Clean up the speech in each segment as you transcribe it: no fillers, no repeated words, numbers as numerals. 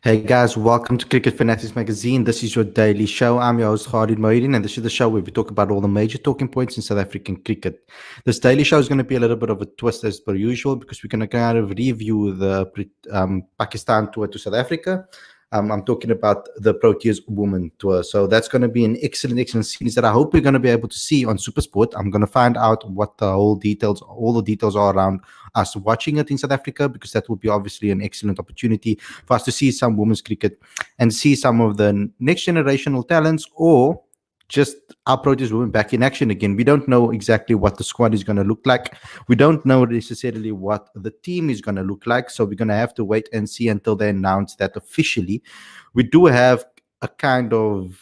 Hey guys, welcome to Cricket Fanatics Magazine. This is your daily show. I'm your host Khalid Mohideen, and this is the show where we talk about all the major talking points in South African cricket. This daily show is going to be a little bit of a twist as per usual because we're going to kind of review the Pakistan tour to South Africa. I'm talking about the Proteas Women tour. So that's going to be an excellent series that I hope we're going to be able to see on SuperSport. I'm going to find out what all the details are around us watching it in South Africa, because that will be obviously an excellent opportunity for us to see some women's cricket and see some of the next generational talents, or just our Proteas women back in action again. We don't know exactly what the squad is going to look like. We don't know necessarily what the team is going to look like. So we're going to have to wait and see until they announce that officially. We do have a kind of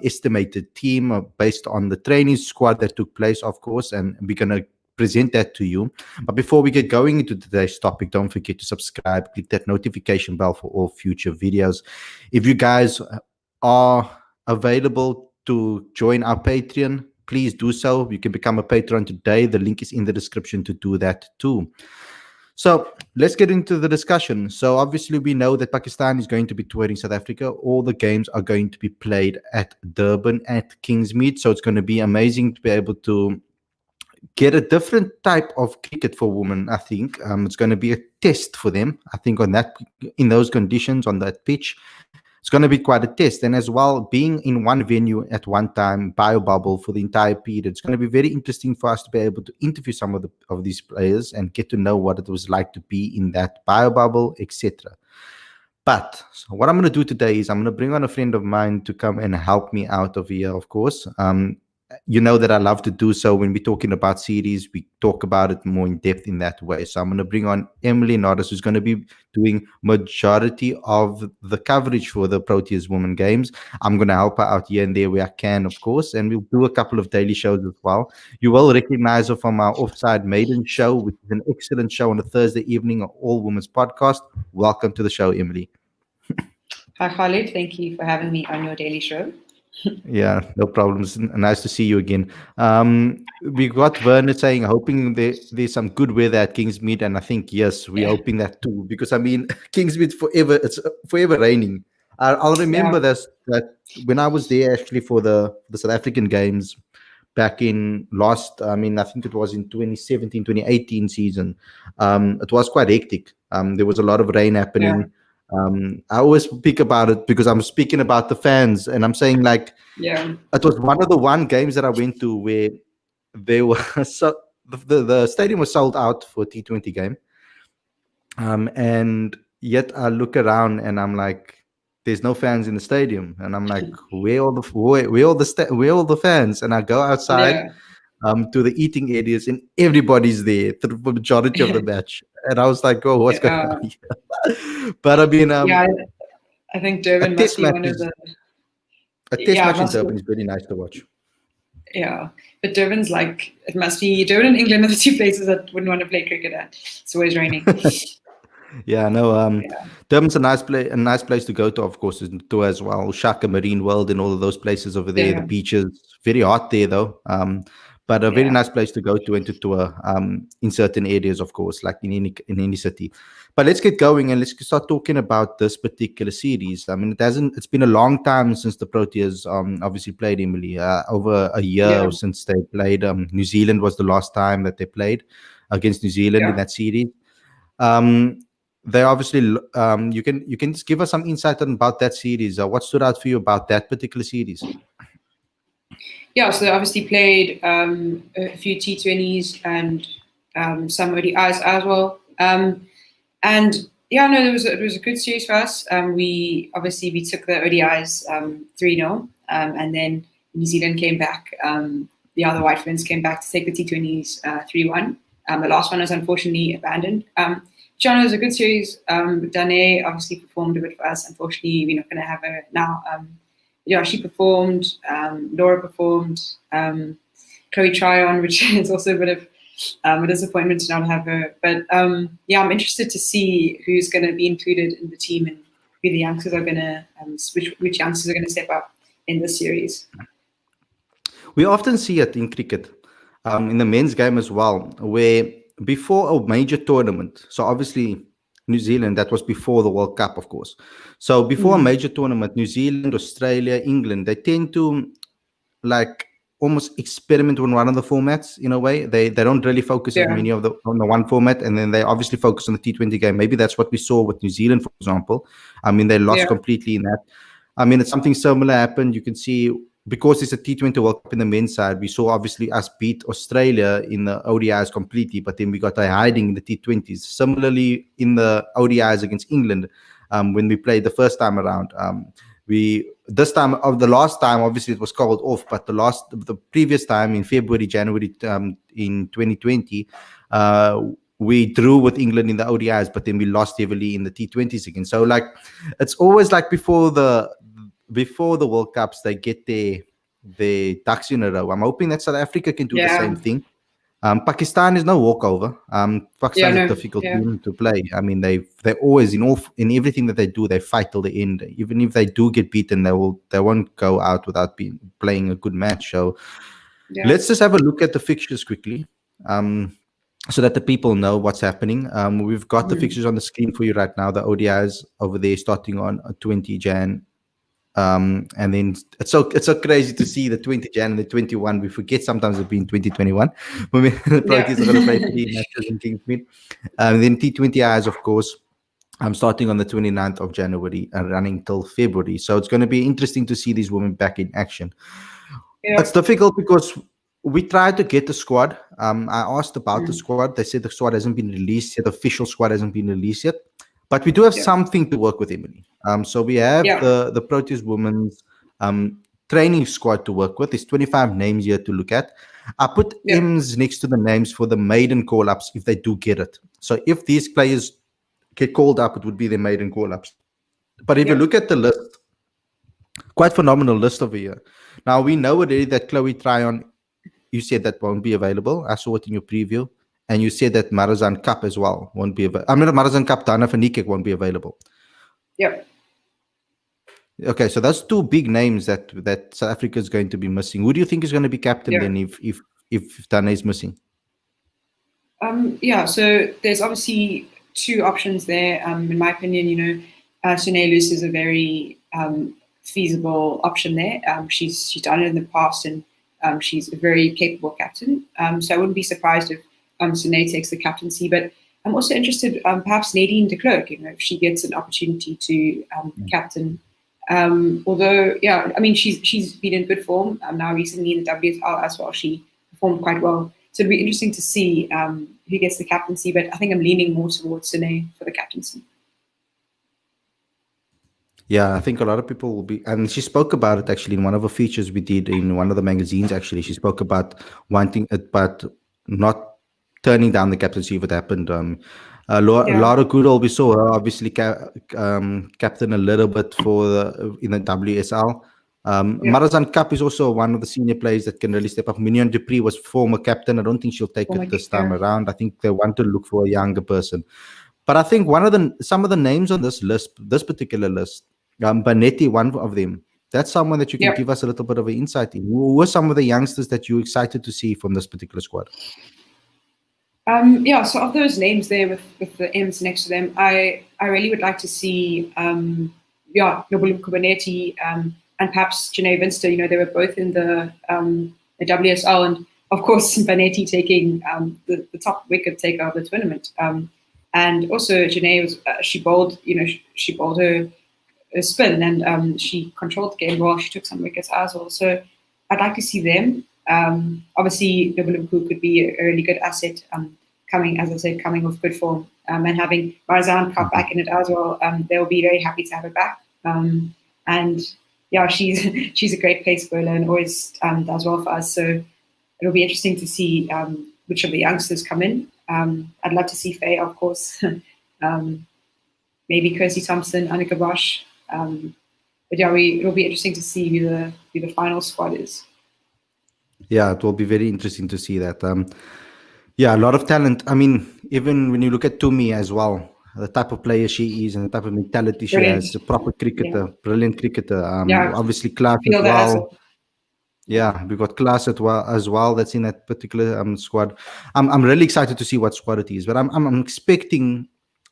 estimated team based on the training squad that took place, of course, and we're going to present that to you. But before we get going into today's topic, don't forget to subscribe, click that notification bell for all future videos. If you guys are available to join our Patreon, please do so. You can become a patron today. The link is in the description to do that too. So let's get into the discussion. So obviously we know that Pakistan is going to be touring South Africa. All the games are going to be played at Durban at Kingsmead. So it's going to be amazing to be able to get a different type of cricket for women. I think it's going to be a test for them. I think in those conditions, on that pitch, it's going to be quite a test. And as well, being in one venue at one time, bio-bubble for the entire period, it's going to be very interesting for us to be able to interview some of these players and get to know what it was like to be in that bio-bubble, etc. But so what I'm going to do today is I'm going to bring on a friend of mine to come and help me out over here, of course. You know that I love to do so. When we're talking about series, we talk about it more in depth in that way. So I'm going to bring on Emily Norris, who's going to be doing majority of the coverage for the Proteas Women games. I'm going to help her out here and there where I can, of course, and we'll do a couple of daily shows as well. You will recognize her from our Offside Maiden show, which is an excellent show on a Thursday evening, an all-women's podcast. Welcome to the show, Emily. Hi, Khalid. Thank you for having me on your daily show. Yeah, no problems. Nice to see you again. We got Werner saying, hoping there's some good weather at Kingsmead, and I think yes, we're hoping that too. Because I mean, Kingsmead it's forever raining. I'll remember that when I was there actually for the South African games back in I think it was in 2017, 2018 season. It was quite hectic. There was a lot of rain happening. Yeah. I always speak about it because I'm speaking about the fans, and I'm saying it was one of the games that I went to where they were the stadium was sold out for a T20 game, and yet I look around and I'm like, there's no fans in the stadium, and I'm like, where all the fans? And I go outside. To the eating areas, and everybody's there for the majority of the match. And I was like, oh, what's going on here? But I mean, I think Durban must be one of the... A test match in Durban is really nice to watch. Yeah, but Durban's it must be... Durban and England are the two places that wouldn't want to play cricket at. It's always raining. Yeah, no. Durban's a nice place to go to, of course, is tour as well. Shaka Marine World and all of those places over there. The beaches, very hot there though. But a very nice place to go to and to tour in certain areas, of course, like in any city. But let's get going and let's start talking about this particular series. I mean, it's been a long time since the Proteas obviously played, Emily. Over a year since they played. New Zealand was the last time that they played against New Zealand in that series. They obviously, you can just give us some insight about that series. What stood out for you about that particular series? Yeah, so they obviously played a few T20s and some ODIs as well. It was a good series for us. We took the ODIs 3-0, and then New Zealand came back. The other White Ferns came back to take the T20s 3-1. The last one was unfortunately abandoned. It was a good series. Danae obviously performed a bit for us. Unfortunately, we're not going to have her now. She performed. Laura performed. Chloe Tryon, which is also a bit of a disappointment to not have her. But I'm interested to see who's going to be included in the team and who the youngsters are going to, which youngsters are going to step up in this series. We often see it in cricket, in the men's game as well, where before a major tournament, so obviously New Zealand. That was before the World Cup, of course. So before a Mm. major tournament, New Zealand, Australia, England, they tend to like almost experiment on one of the formats in a way. They don't really focus as Yeah. many of the on the one format, and then they obviously focus on the T20 game. Maybe that's what we saw with New Zealand, for example. I mean, they lost Yeah. completely in that. I mean, it's something similar happened. You can see because it's a T20 World Cup in the men's side, we saw obviously us beat Australia in the ODIs completely, but then we got a hiding in the T20s. Similarly, in the ODIs against England, when we played the first time around, we this time of the last time obviously it was called off, but the previous time in February, January in 2020, we drew with England in the ODIs, but then we lost heavily in the T20s again. So like, it's always like before the World Cups, they get their ducks in a row. I'm hoping that South Africa can do the same Yeah. thing. Pakistan is no walkover. Yeah. Pakistan is a No. difficult Yeah. team to play. I mean, they always in everything that they do, they fight till the end. Even if they do get beaten, they won't go out without playing a good match. So Yeah. let's just have a look at the fixtures quickly. So that the people know what's happening. We've got the Mm. fixtures on the screen for you right now. The ODIs over there starting on 20 Jan. And then it's so crazy to see the 20 Jan and the 21. We forget sometimes it's been 2021 when the Yeah. Proteas are going to play 3 matches in Kingsmead. And then T20Is, of course, I'm starting on the 29th of January and running till February. So it's going to be interesting to see these women back in action. Yeah. It's difficult because we tried to get the squad. I asked about the Mm. squad. They said the squad hasn't been released yet. The official squad hasn't been released yet. But we do have Yeah. something to work with, Emily. So we have Yeah. the Proteas Women's training squad to work with. There's 25 names here to look at. I put Yeah. M's next to the names for the maiden call-ups if they do get it. So if these players get called up, it would be their maiden call-ups. But if you Yeah. look at the list, quite phenomenal list over here. Now we know already that Chloe Tryon, you said that won't be available. I saw it in your preview. And you said that Marazan Cup as well won't be available. I mean, Marazan Cup, Dana Fanikek won't be available. Yeah. Okay, so that's two big names that South Africa is going to be missing. Who do you think is going to be captain Yeah. then if Dana is missing? Yeah. So there's obviously two options there. In my opinion, Shanae Luce is a very feasible option there. She's done it in the past, and she's a very capable captain. So I wouldn't be surprised if Shanae takes the captaincy. But I'm also interested, perhaps Nadine de Klerk, if she gets an opportunity to captain. Although, yeah, I mean, she's been in good form now recently in the WSL as well. She performed quite well. So it'll be interesting to see who gets the captaincy. But I think I'm leaning more towards Shanae for the captaincy. Yeah, I think a lot of people will be, and she spoke about it actually in one of the features we did in one of the magazines. Actually, she spoke about wanting it, but not turning down the captaincy if it happened. Laura Goodall, we saw her obviously captain a little bit in the WSL. Marazan Cup is also one of the senior players that can really step up. Mignon Dupree was former captain. I don't think she'll take it this time around. I think they want to look for a younger person. But I think some of the names on this particular list, Banetti, one of them. That's someone that you can give us a little bit of an insight in. Who are some of the youngsters that you're excited to see from this particular squad? So of those names there with the M's next to them, I really would like to see Nobulum Kubanetti and perhaps Janae Vinster. They were both in the WSL, and of course Banetti taking the top wicket taker of the tournament. And also Janae was she bowled her spin, and she controlled the game well. She took some wickets as well. So I'd like to see them. Obviously, Nobulumku could be a really good asset, coming with good form, and having Marazan Cup back in it as well. They'll be very happy to have her back. And yeah, she's a great pace bowler and always does well for us. So it'll be interesting to see which of the youngsters come in. I'd love to see Faye, of course. Maybe Kirsty Thompson, Annika Bosch. But yeah, it'll be interesting to see who the final squad is. Yeah, it will be very interesting to see that. A lot of talent. I mean, even when you look at Tumi as well, the type of player she is and the type of mentality she has, a proper cricketer, brilliant cricketer. Obviously class as well. Yeah, we got class as well. That's in that particular squad. I'm really excited to see what squad it is, but I'm expecting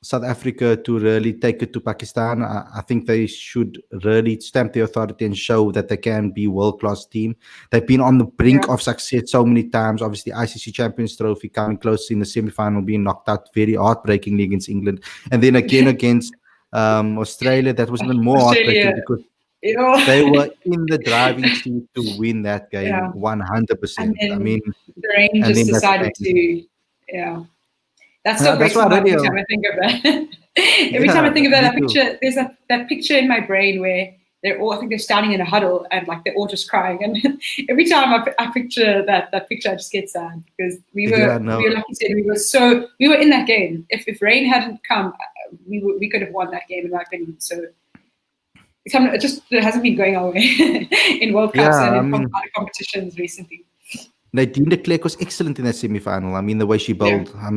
South Africa to really take it to Pakistan. I think they should really stamp their authority and show that they can be world-class team. They've been on the brink Yeah. of success so many times. Obviously, ICC Champions Trophy coming close in the semi-final, being knocked out very heartbreakingly against England, and then again against Australia. That was even more heartbreaking Australia, because you know, they were in the driving seat to win that game yeah. And 100%. I then mean, the rain and just then that decided changed. to, yeah. That still That's breaks why my I heart really, every time I think of that. Every time yeah, I think of that, me that too. picture, there's that picture in my brain where they're all, I think they're standing in a huddle and like they're all just crying. And every time I picture that picture, I just get sad because Yeah, no. like you said, we were in that game. If rain hadn't come, we could have won that game in my opinion. So it hasn't been going our way in World Yeah, Cups and I in mean, other competitions recently. Nadine de Klerk was excellent in that semi-final. I mean, the way she Yeah, bowled. I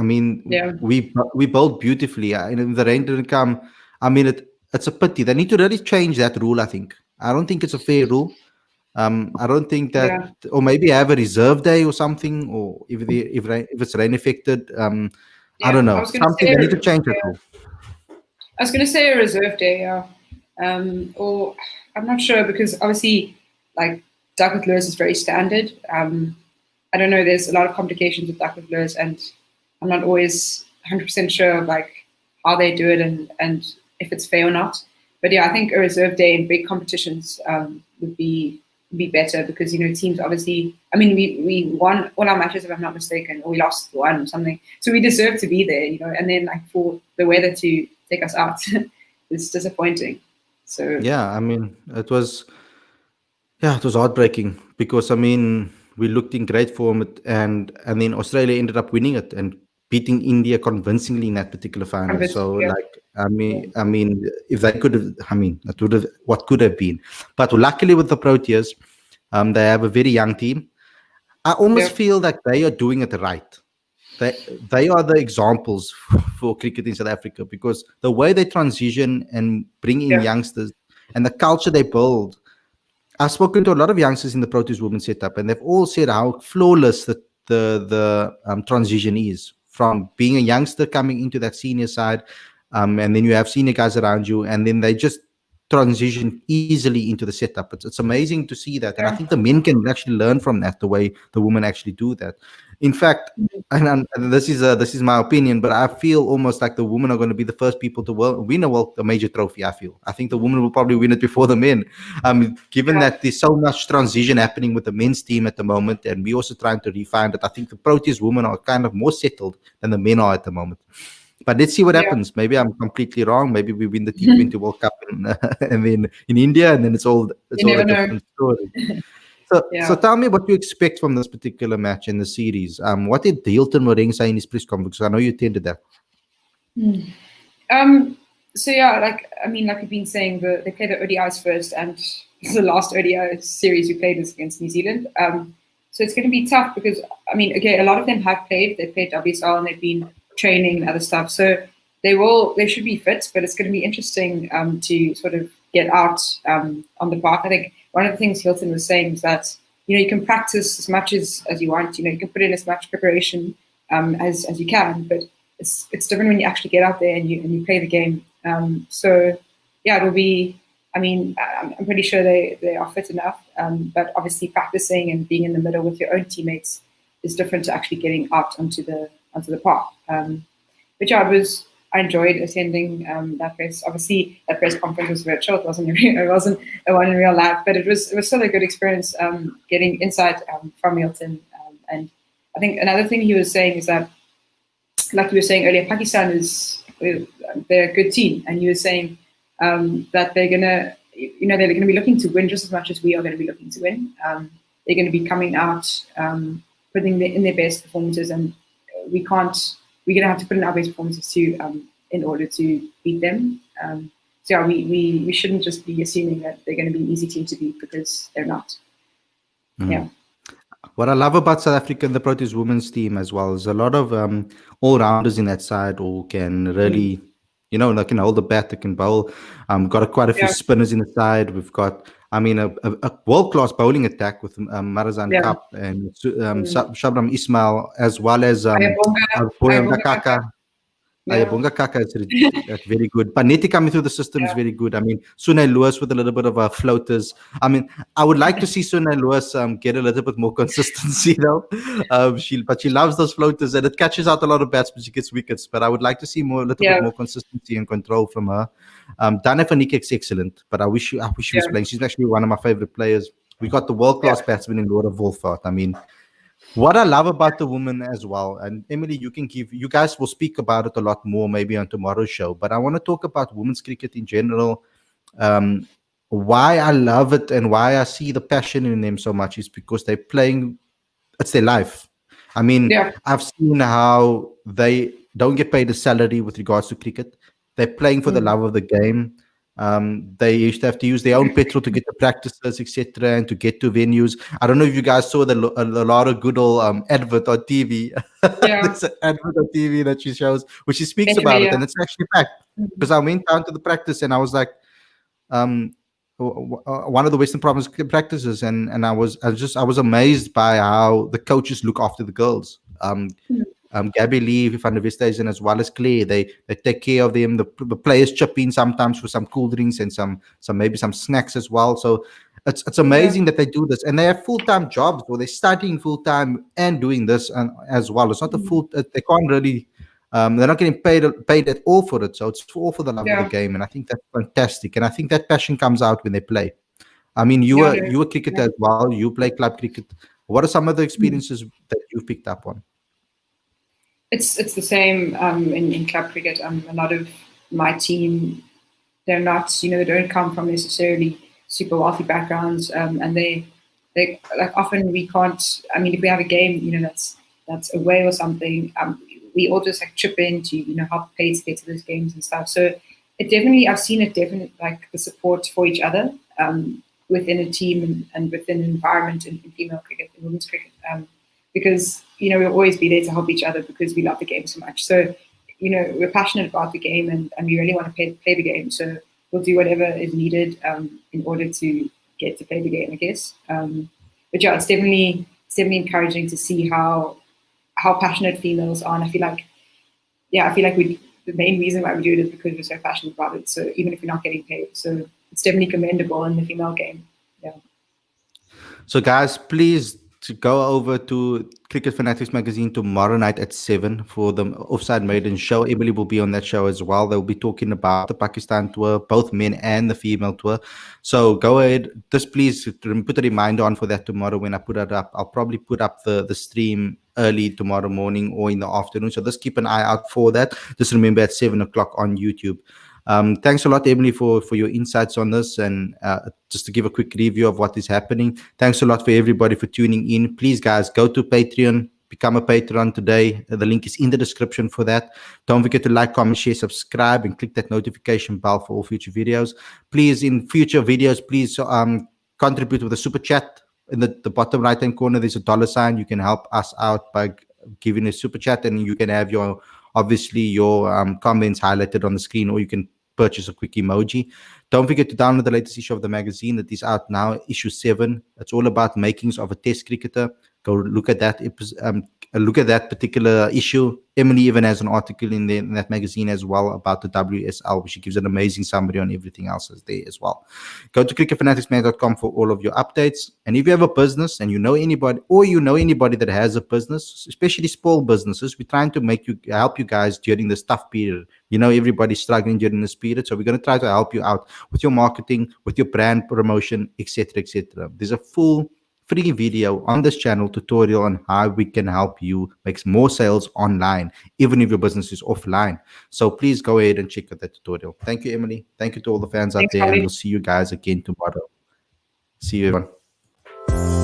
mean, yeah, we bowled beautifully. And if the rain didn't come, I mean, it's a pity. They need to really change that rule. I think. I don't think it's a fair rule. I don't think that, yeah, or maybe have a reserve day or something, or if it's rain affected. I yeah. don't I know. was going to Something they need to say, change that yeah. rule. I was going to say a reserve day, yeah. Or I'm not sure because obviously, like duck with lures is very standard. I don't know. There's a lot of complications with duck with lures, and I'm not always 100% sure of like how they do it and if it's fair or not. But yeah, I think a reserve day in big competitions would be better because teams obviously. I mean, we won all our matches if I'm not mistaken, or we lost one or something. So we deserve to be there, and then like for the weather to take us out is disappointing. So Yeah, I mean, it was heartbreaking because I mean we looked in great form and then Australia ended up winning it and beating India convincingly in that particular final. convincing, So yeah, like I yeah, mean I mean if they could have, I mean that would have what could have been. But luckily with the Proteas, they have a very young team. I almost yeah, feel that they are doing it right. They they are the examples for cricket in South Africa because the way they transition and bring in yeah, youngsters and the culture they build. I've spoken to a lot of youngsters in the Proteas Women setup, and they've all said how flawless the transition is from being a youngster coming into that senior side, and then you have senior guys around you, and then they just transition easily into the setup. It's amazing to see that, and I yeah, think the men can actually learn from that the way the women actually do that. In fact, and this is my opinion, but I feel almost like the women are going to be the first people to win a major trophy. I think the women will probably win it before the men. Given yeah, that there's so much transition happening with the men's team at the moment, and we're also trying to refine it, I think the Proteas women are kind of more settled than the men are at the moment. But let's see what yeah. happens. Maybe I'm completely wrong. Maybe we win the T20 World Cup and then in India, and then it's You all a never know. different story. So Yeah. tell me what you expect from this particular match in the series. What did Hilton Moring say in his press conference? I know you attended that. Hmm. Um, so yeah, like I mean, like we've been saying, they play the ODIs first, and the last ODI series we played was against New Zealand. So it's going to be tough because I mean, okay, a lot of them have played. They've played WSL and they've been training and other stuff. So they should be fit, but it's going to be interesting to sort of get out on the park. I think one of the things Hilton was saying is that you can practice as much as you want. You can put in as much preparation as you can, but it's different when you actually get out there and you play the game. So yeah, it'll be. I mean, I'm pretty sure they are fit enough, but obviously practicing and being in the middle with your own teammates is different to actually getting out onto the park. But yeah, I enjoyed attending that press. Obviously, that press conference was virtual. It wasn't a one in real life, but it was still a good experience getting insight from Milton. And I think another thing he was saying is that, like you were saying earlier, Pakistan they're a good team, and you were saying that they're gonna be looking to win just as much as we are going to be looking to win. They're going to be coming out putting in their best performances, and we can't. We're going to have to put in our best performances too in order to beat them. So yeah, we shouldn't just be assuming that they're going to be an easy team to beat because they're not. Yeah. What I love about South Africa and the Proteas women's team as well is a lot of all-rounders in that side who can Mm. really, they can hold the bat, they can bowl. Got quite a few Yeah. spinners in the side. We've got, I mean, a world-class bowling attack with Marazan Yeah. Kapp and Shabram Ismail, as well as Ayabonga, Boyanga Ayabonga Kaka. Kaka. Yeah. Bunga Kaka is very good. Panetti coming through the system is Yeah. very good. I mean, Sunay Lewis with a little bit of floaters. I mean, I would like to see Sunay Lewis get a little bit more consistency though. But she loves those floaters and it catches out a lot of bats, but she gets wickets. But I would like to see a little bit more consistency and control from her. Dana Fanik is excellent, but I wish she was playing. She's actually one of my favorite players. We got the world class batsman in Laura Wolfart. I mean, what I love about the women as well, and Emily, you guys will speak about it a lot more maybe on tomorrow's show, but I want to talk about women's cricket in general. Um, why I love it and why I see the passion in them so much is because they're playing, it's their life. I mean, I've seen how they don't get paid a salary with regards to cricket. They're playing for the love of the game. They used to have to use their own petrol to get to practices, etc., and to get to venues. I don't know if you guys saw the Laura Goodall advert on TV. There's an advert on TV that she shows, where she speaks about it, and it's actually fact. Because I went down to the practice and I was like, one of the Western Province practices, and I was amazed by how the coaches look after the girls. Gabby Lee van der Westhuizen as well as Claire, they take care of them. The players chip in sometimes for some cool drinks and some maybe some snacks as well. So it's amazing that they do this, and they have full-time jobs, or they're studying full-time and doing this as well. It's not a full. They can't really. They're not getting paid at all for it, so it's all for the love of the game, and I think that's fantastic. And I think that passion comes out when they play. I mean, you were a cricketer as well. You play club cricket. What are some of the experiences that you've picked up on? It's the same in club cricket. A lot of my team, they're not, they don't come from necessarily super wealthy backgrounds, and they like often we can't. I mean, if we have a game, that's away or something, we all just like chip in to help pay to get to those games and stuff. So I've seen it definitely, like the support for each other within a team and within an environment in female cricket, in women's cricket. Because we'll always be there to help each other because we love the game so much. So we're passionate about the game and we really want to play the game. So we'll do whatever is needed in order to get to play the game, I guess. But yeah, it's definitely encouraging to see how passionate females are. And I feel like the main reason why we do it is because we're so passionate about it. So even if we're not getting paid, so it's definitely commendable in the female game. Yeah. So guys, please to go over to Cricket Fanatics magazine tomorrow night at 7 for the Offside Maiden show. Emily will be on that show as well. They'll be talking about the Pakistan tour, both men and the female tour. So go ahead. Just please put a reminder on for that tomorrow when I put it up. I'll probably put up the stream early tomorrow morning or in the afternoon. So just keep an eye out for that. Just remember at 7 o'clock on YouTube. Thanks a lot, Emily, for your insights on this, and just to give a quick review of what is happening. Thanks a lot for everybody for tuning in. Please, guys, go to Patreon, become a patron today. The link is in the description for that. Don't forget to like, comment, share, subscribe, and click that notification bell for all future videos. Please, in future videos, please contribute with a super chat. In the bottom right-hand corner, there's a $sign. You can help us out by giving a super chat, and you can have your comments highlighted on the screen, or you can purchase a quick emoji. Don't forget to download the latest issue of the magazine that is out now, issue 7. It's all about makings of a test cricketer. Go look at that particular issue. Emily even has an article in that magazine as well about the WSL, which she gives an amazing summary on everything else is there as well. Go to cricketfanaticsmag.com for all of your updates. And if you have a business and you know anybody that has a business, especially small businesses, we're trying to help you guys during this tough period. Everybody's struggling during this period, so we're going to try to help you out with your marketing, with your brand promotion, etc., etc. There's a full free video on this channel tutorial on how we can help you make more sales online, even if your business is offline. So please go ahead and check out that tutorial. Thank you, Emily. Thank you to all the fans out there, and we'll see you guys again tomorrow. See you, everyone.